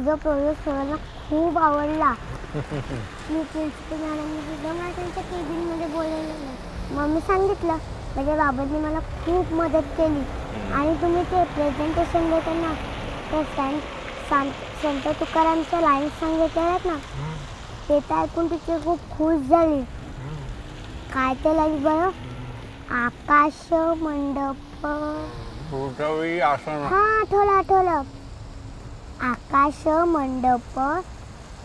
तुझा प्रोजेक्ट सगळ्यांना खूप आवडला. मी प्रिन्सिपल मॅडमनी सुद्धा मला त्यांच्या केबिनमध्ये बोलवलं नाही. मग मी सांगितलं माझ्या बाबांनी मला खूप मदत केली. आणि तुम्ही ते प्रेझेंटेशन देताना ते संत तुकारामच्या लाईन्स सांगितल्या आहेत ना, ते तर ऐकून टीचर खूप खुश झाली. काय ते लाईन्स बरं? आकाश मंडप पृथ्वी आसन. हां, आठवलं. आकाश मंडप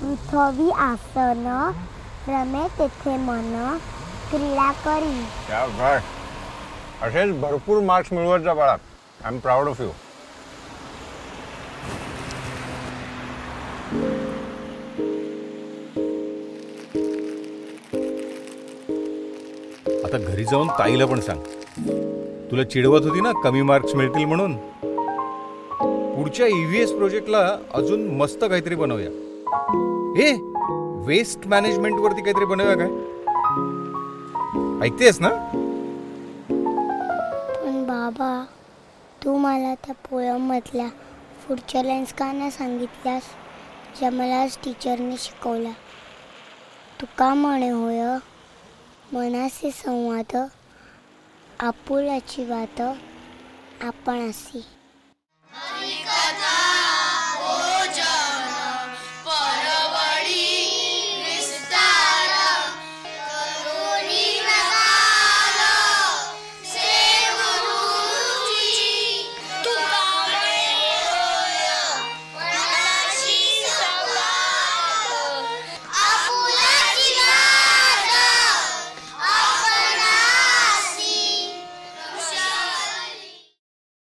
पृथ्वी आसन रमे तेथे मन क्रीडा करी. क्या बात. असेच भरपूर मार्क्स मिळवत जा बाळा. I am proud of you. आता घरी जाऊन ताईला पण सांग. तुला चिडवत होती ना कमी मार्क्स मिळतील म्हणून. पुढच्या EVS प्रोजेक्टला अजून मस्त काहीतरी बनवूया. हे वेस्ट मॅनेजमेंट वरती काहीतरी बनवूया काय? ऐकतेस ना? पण बाबा, तू मला त्या पोयम मधल्या पुढच्या लाईन्स का नाही सांगितल्यास, ज्या मला आज टीचरने शिकवल्या? तुका म्हणे होय, मनासी संवाद आपुलाची वात आपणासी.